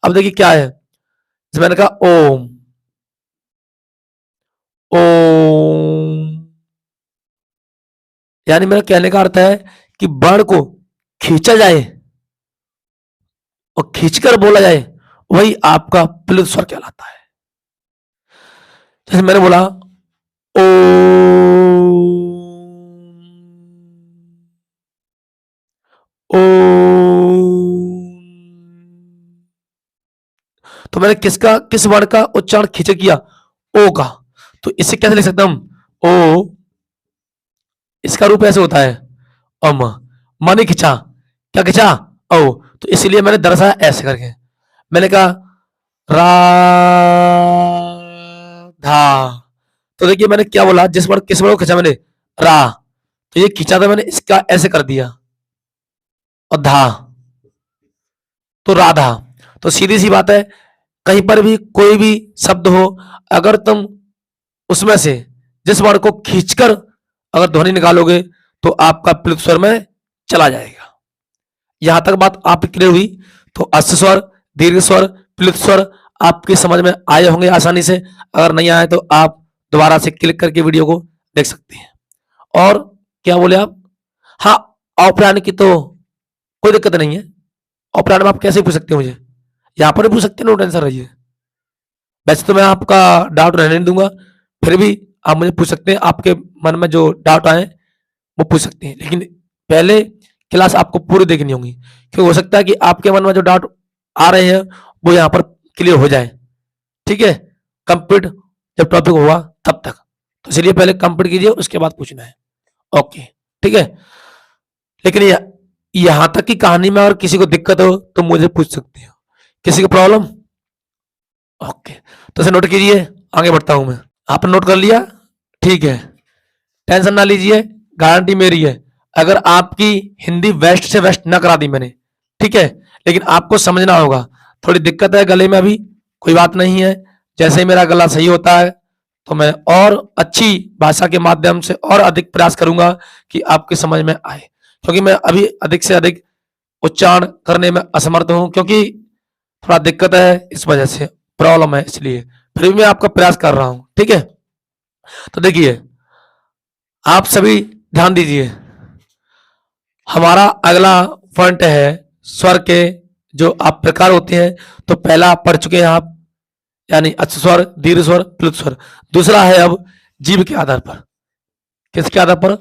अब देखिए क्या है, जैसे मैंने कहा ओम ओम, यानी मेरा कहने का अर्थ है कि वर्ण को खींचा जाए और खींचकर बोला जाए, वही आपका प्लुत स्वर कहलाता है। जैसे मैंने बोला ओ, ओ, तो मैंने किस वर्ण का उच्चारण खींचे किया, ओ का। तो इसे कैसे लिख सकता हूं, ओ, इसका रूप ऐसे होता है अम, माने खिंचा, क्या खिंचा, ओ। तो इसलिए मैंने दर्शाया ऐसे करके, मैंने कहा राधा। तो देखिए मैंने क्या बोला, जिस वर्ण किस वर्ण को खींचा मैंने, रा, तो ये खींचा था मैंने, इसका ऐसे कर दिया और धा, तो राधा। तो सीधी सी बात है, कहीं पर भी कोई भी शब्द हो, अगर तुम उसमें से जिस वर्ण को खींचकर अगर ध्वनि निकालोगे तो आपका प्लुत स्वर में चला जाएगा। यहां तक बात आपकी क्लियर हुई? तो अश्व स्वर, दीर्घ स्वर, प्लुत स्वर आपकी समझ में आए होंगे आसानी से। अगर नहीं आए तो आप दोबारा से क्लिक करके वीडियो को देख सकते हैं। और क्या बोले आप, हाँ, औपराणिक की तो कोई दिक्कत नहीं है, औपराणिक में आप कैसे पूछ सकते हो मुझे, यहां पर भी पूछ सकते हैं, नो टेंशन रहिए। वैसे तो मैं आपका डाउट रहने नहीं दूंगा, फिर भी आप मुझे पूछ सकते हैं, आपके मन में जो डाउट आए वो पूछ सकते हैं। लेकिन पहले क्लास आपको पूरी देखनी होगी, क्योंकि हो सकता है कि आपके मन में जो डाउट आ रहे हैं वो यहाँ पर क्लियर हो जाए। ठीक है, कंप्लीट जब टॉपिक होगा तब तक, तो इसलिए पहले कंप्लीट कीजिए, उसके बाद पूछना है। ओके, ठीक है। लेकिन यहां तक की कहानी में और किसी को दिक्कत हो तो मुझे पूछ सकते हो, किसी को प्रॉब्लम? ओके, तो इसे नोट कीजिए, आगे बढ़ता हूं मैं। आपने नोट कर लिया? ठीक है, टेंशन ना लीजिए, गारंटी मेरी है। अगर आपकी हिंदी वेस्ट से वेस्ट ना करा दी मैंने, ठीक है, लेकिन आपको समझना होगा, थोड़ी दिक्कत है गले में अभी, कोई बात नहीं है। जैसे ही मेरा गला सही होता है तो मैं और अच्छी भाषा के माध्यम से और अधिक प्रयास करूंगा कि आपकी समझ में आए, क्योंकि मैं अभी अधिक से अधिक उच्चारण करने में असमर्थ हूं, क्योंकि थोड़ा दिक्कत है, इस वजह से प्रॉब्लम है, इसलिए फिर भी मैं आपका प्रयास कर रहा हूं। ठीक है, तो देखिए आप सभी ध्यान दीजिए, हमारा अगला पॉइंट है स्वर के जो आप प्रकार होते हैं। तो पहला आप पढ़ चुके हैं आप, यानी अच्छ स्वर, दीर्घ स्वर, प्लुत स्वर। दूसरा है अब जीभ के आधार पर। किसके आधार पर?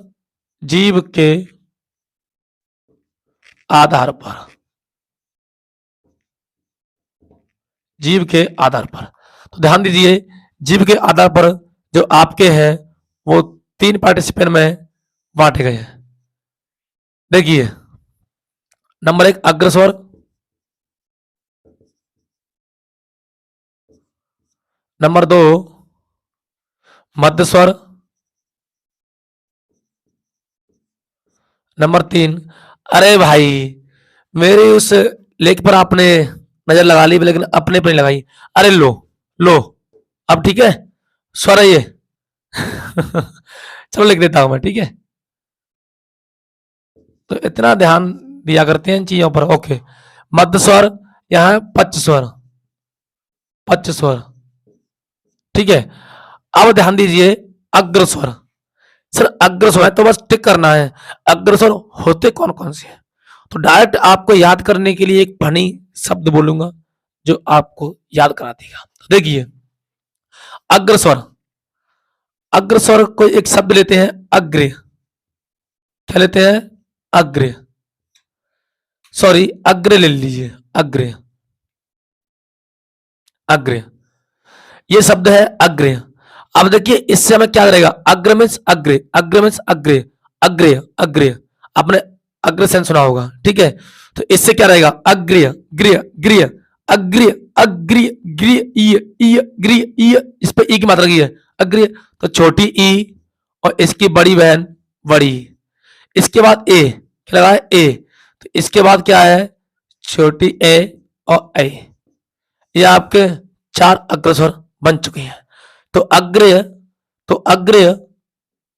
जीभ के आधार पर, जीभ के आधार पर। तो ध्यान दीजिए, जीभ के आधार पर जो आपके हैं वो 3 पार्टिसिपेंट में बांटे गए हैं। देखिए, नंबर 1 अग्रस्वर, नंबर 2 मध्य स्वर, नंबर 3, अरे भाई मेरे उस लेख पर आपने नजर लगा ली लेकिन अपने पर नहीं लगाई। अरे लो लो, अब ठीक है, स्वर है ये। चलो लिख देता हूं मैं, ठीक है। तो इतना ध्यान दिया करते हैं इन चीजों पर। ओके, मध्य स्वर, यहाँ पच्च स्वर, पच्च स्वर, ठीक है। अब ध्यान दीजिए अग्र स्वर। सर अग्र स्वर है तो बस टिक करना है, अग्र स्वर होते कौन कौन से हैं? तो डायरेक्ट आपको याद करने के लिए एक फनी शब्द बोलूंगा जो आपको याद करा देगा। तो देखिए, अग्रस्वर, अग्रस्वर को एक शब्द लेते हैं अग्र, क्या लेते हैं? अग्र, सॉरी अग्र ले लीजिए, अग्र, अग्र, ये शब्द है अग्र। अब देखिए इससे हमें क्या करेगा? अग्र मीन्स अग्र, अग्र मीन्स अग्र, अग्र, अग्र, आपने अग्रसेन सुना होगा, ठीक है? तो इससे क्या रहेगा? अग्रिय, गृह, गृह, अग्रिय, अग्रिय, गृह, ईय, गृह, ईय, इस पे ई की मात्रा की है, अग्रिय। तो छोटी ई और इसकी बड़ी बहन बड़ी, इसके बाद ए, क्या लगा है? ए। तो इसके बाद क्या है? छोटी ए और ए, ये आपके चार अग्रस्वर बन चुके हैं। तो अग्रय, तो अग्रय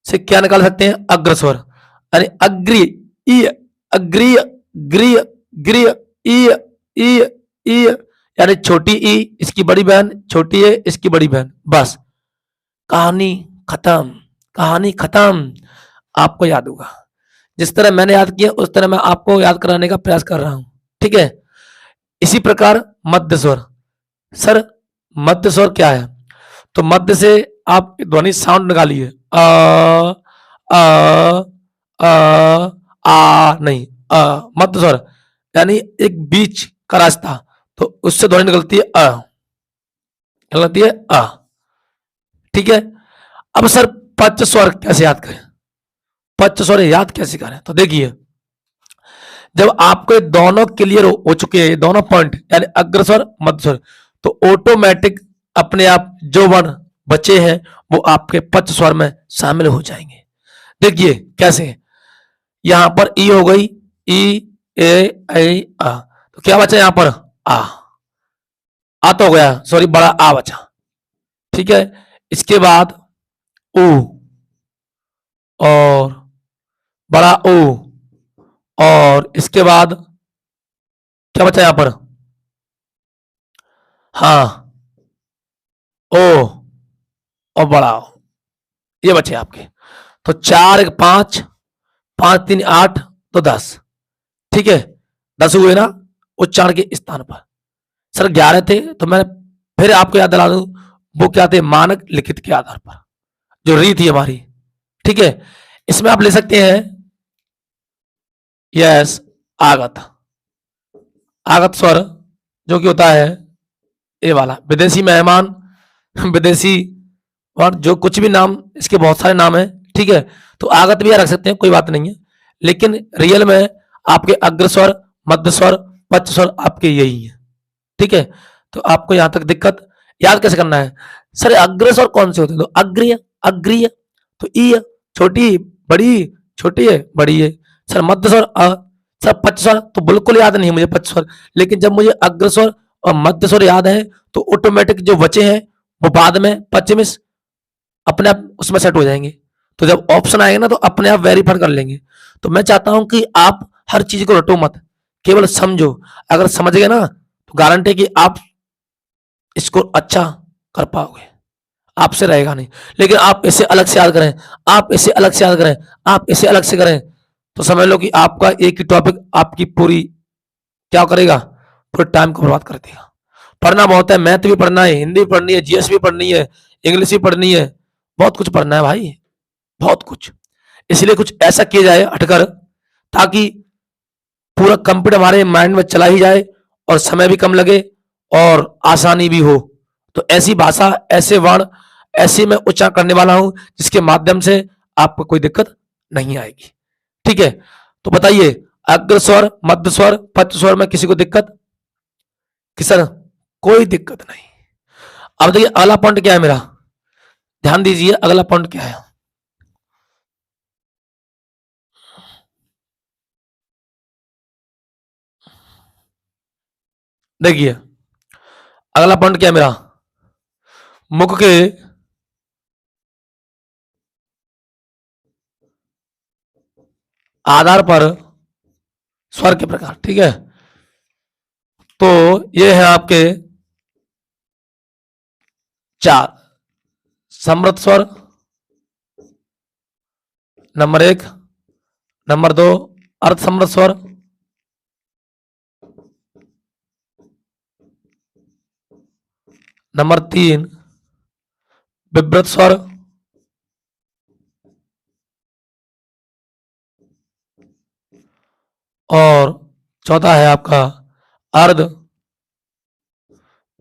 से क्या निकाल सकते हैं? अग्रस्वर, यानी अग्रिय, ई, अग्रिय, गृह, गृह, ई, ई, ई, यानी छोटी ई इसकी बड़ी बहन, छोटी ए इसकी बड़ी बहन, बस कहानी खत्म, कहानी खत्म। आपको याद होगा, जिस तरह मैंने याद किया उस तरह मैं आपको याद कराने का प्रयास कर रहा हूं, ठीक है? इसी प्रकार मध्य स्वर, सर मध्य स्वर क्या है? तो मध्य से आप ध्वनि साउंड निकालिए, नहीं, मध्य स्वर यानी एक बीच का रास्ता, तो उससे ध्वनि निकलती है निकलती है ठीक है? अब सर पच स्वर कैसे याद करें? पच स्वर याद कैसे करें? तो देखिए, जब आपके दोनों क्लियर हो चुके हैं, दोनों पॉइंट यानी अग्रस्वर मध्य स्वर, तो ऑटोमेटिक अपने आप जो वर्ण बचे हैं वो आपके पच स्वर में शामिल हो जाएंगे। देखिए कैसे, यहां पर ई हो गई, ई ए आई आ, तो क्या बचा यहां पर? आ तो हो गया, सॉरी बड़ा आ बचा, ठीक है? इसके बाद ओ और बड़ा ओ, और इसके बाद क्या बचा यहां पर? हाँ, ओ और बड़ा ओ, ये बचे आपके। तो 4 1 5, 5 3 8, तो 10, ठीक है? 10 हुए ना उच्चारण के स्थान पर। सर 11 थे, तो मैं फिर आपको याद दिला दूं, वो क्या थे? मानक लिखित के आधार पर जो री थी हमारी, ठीक है? इसमें आप ले सकते हैं यस आगत, आगत स्वर जो कि होता है ए वाला, विदेशी मेहमान, विदेशी और जो कुछ भी नाम, इसके बहुत सारे नाम हैं, ठीक है? तो आगत भी रख सकते हैं, कोई बात नहीं है, लेकिन रियल में आपके अग्रस्वर, मध्य स्वर, पच स्वर आपके यही है, ठीक है? तो आपको यहां तक दिक्कत, याद कैसे करना है? सर अग्रस्वर कौन से होते हैं? तो अग्रिय, अग्रिय, तो ई छोटी बड़ी, छोटी है बड़ी है। सर मध्य स्वर सर पच स्वर तो बिल्कुल याद नहीं है मुझे पच स्वर, लेकिन जब मुझे अग्रस्वर और मध्य स्वर याद है तो ऑटोमेटिक जो बचे हैं वो बाद में पश्चिमिस अपने आप उसमें सेट हो जाएंगे। तो जब ऑप्शन आएगा ना तो अपने आप वेरीफाई कर लेंगे। तो मैं चाहता हूं कि आप हर चीज को रटो मत, केवल समझो। अगर समझ गए ना तो गारंटी है कि आप इसको अच्छा कर पाओगे, आपसे रहेगा नहीं। लेकिन आप इसे अलग से याद करें, आप इसे अलग से याद करें, आप इसे अलग से करें, तो समझ लो कि आपका एक ही टॉपिक आपकी पूरी क्या करेगा? पूरे टाइम को बर्बाद कर देगा। पढ़ना बहुत है, मैथ भी पढ़ना है, हिंदी भी पढ़नी है, जीएस भी पढ़नी है, इंग्लिश भी पढ़नी है, बहुत कुछ पढ़ना है भाई, बहुत कुछ। इसलिए कुछ ऐसा किया जाए हटकर, ताकि पूरा कंप्यूटर हमारे माइंड में चला ही जाए और समय भी कम लगे और आसानी भी हो। तो ऐसी भाषा, ऐसे वर्ण, ऐसे मैं उच्चारण करने वाला हूं जिसके माध्यम से आपको कोई दिक्कत नहीं आएगी, ठीक है? तो बताइए, अग्र स्वर, मध्य स्वर, पच स्वर में किसी को दिक्कत? कि सर कोई दिक्कत नहीं। अब देखिए अगला पॉइंट क्या है मेरा, ध्यान दीजिए अगला पॉइंट क्या है। देखिए अगला पॉइंट क्या है मेरा, मुख के आधार पर स्वर के प्रकार, ठीक है? तो ये है आपके 4, समृद्ध स्वर नंबर 1, नंबर 2 अर्ध समृद्ध स्वर, नंबर 3 विभ्रत स्वर, और चौथा है आपका अर्ध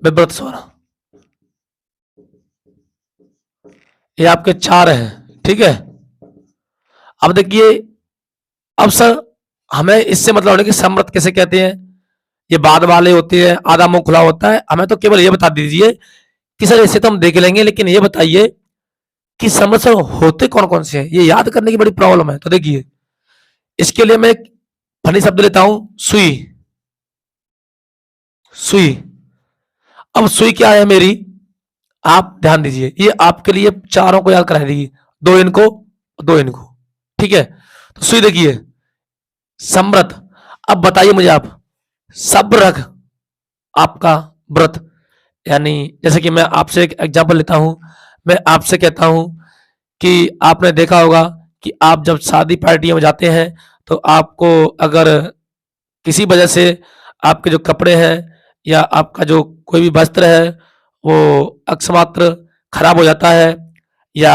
विभ्रत स्वर। ये आपके चार हैं, ठीक है। अब देखिए, अब सर हमें इससे मतलब होने कि समृद्ध कैसे कहते हैं, ये बाद वाले होते हैं, आधा मुंह खुला होता है, हमें तो केवल ये बता दीजिए कि सर इसे तो हम देख लेंगे, लेकिन ये बताइए कि समृद्ध स्वर होते कौन कौन से हैं, ये याद करने की बड़ी प्रॉब्लम है। तो देखिए, इसके लिए मैं एक फनी शब्द लेता हूं, सुई। सुई, अब सुई क्या है मेरी, आप ध्यान दीजिए, ये आपके लिए चारों को याद करा देगी, दो इनको, दो इनको, ठीक है। तो सुई देखिए, समृद्ध। अब बताइए मुझे आप, सब्रग आपका व्रत, यानी जैसे कि मैं आपसे एक एग्जांपल लेता हूं, मैं आपसे कहता हूं कि आपने देखा होगा कि आप जब शादी पार्टियों में जाते हैं तो आपको अगर किसी वजह से आपके जो कपड़े हैं या आपका जो कोई भी वस्त्र है वो अकस्मात्र खराब हो जाता है या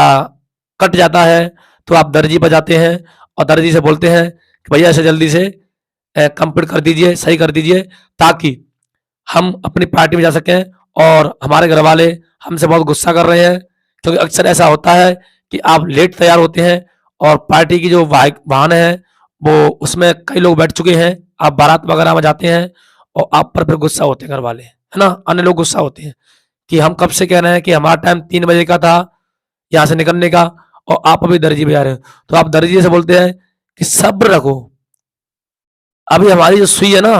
कट जाता है, तो आप दर्जी पर जाते हैं और दर्जी से बोलते हैं कि भैया इसे जल्दी से कंप्लीट कर दीजिए, सही कर दीजिए, ताकि हम अपनी पार्टी में जा सकें और हमारे घर वाले हमसे बहुत गुस्सा कर रहे हैं, क्योंकि अक्सर ऐसा होता है कि आप लेट तैयार होते हैं और पार्टी की जो वाहन है वो उसमें कई लोग बैठ चुके हैं, आप बारात वगैरह में जाते हैं और आप पर फिर गुस्सा होते हैं घर वाले, है ना, अन्य लोग गुस्सा होते हैं कि हम कब से कह रहे हैं कि हमारा टाइम 3 बजे का था यहाँ से निकलने का और आप अभी दर्जी पे जा रहे हो। तो आप दर्जी से बोलते हैं कि सब्र रखो, अभी हमारी जो सुई है ना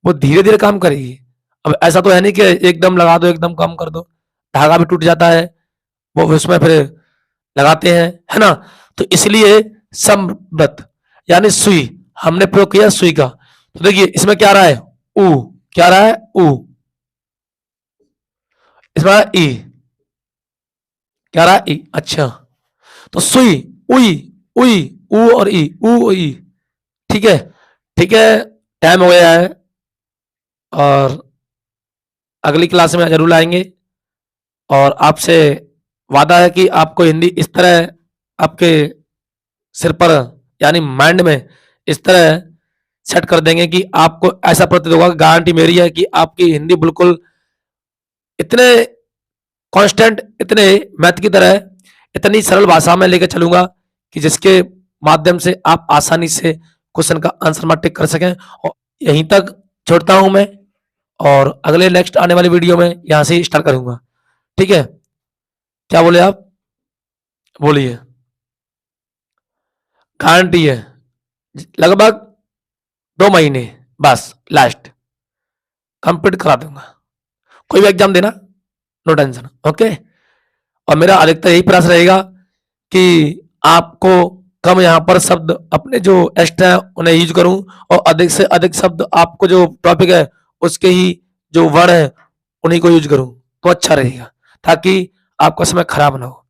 वो धीरे धीरे काम करेगी। अब ऐसा तो है नहीं कि एकदम लगा दो, एकदम कम कर दो, धागा भी टूट जाता है, वो उसमें फिर लगाते हैं, है ना। तो इसलिए समृद्ध यानी सुई, हमने प्रयोग किया सुई का। तो देखिए इसमें क्या रहा है, ऊ, क्या रहा है, ऊ, इसमें ई, क्या रहा है, ई। अच्छा, तो सुई, उई, उई, ऊ और ई, ऊ और ई, ठीक है। ठीक है, टाइम हो गया है और अगली क्लास में जरूर लाएंगे, और आपसे वादा है कि आपको हिंदी इस तरह आपके सिर पर यानी माइंड में इस तरह सेट कर देंगे कि आपको ऐसा प्रतीत होगा, गारंटी मेरी है कि आपकी हिंदी बिल्कुल इतने कांस्टेंट, इतने मैथ की तरह, इतनी सरल भाषा में लेकर चलूंगा कि जिसके माध्यम से आप आसानी से क्वेश्चन का आंसर में टिक कर सकें। और यहीं तक छोड़ता हूं मैं, और अगले नेक्स्ट आने वाली वीडियो में यहां से स्टार्ट करूंगा, ठीक है। क्या बोले आप, बोलिए। गारंटी है लगभग 2 महीने, बस लास्ट कंप्लीट करा दूंगा। कोई भी एग्जाम देना, नो टेंशन, ओके। और मेरा अधिकतर यही प्रयास रहेगा कि आपको कम यहाँ पर शब्द अपने जो एक्स्ट्रा है उन्हें यूज करूं, और अधिक से अधिक शब्द आपको जो टॉपिक है उसके ही जो वर्ड है उन्हीं को यूज करूं, तो अच्छा रहेगा, ताकि आपका समय खराब ना हो।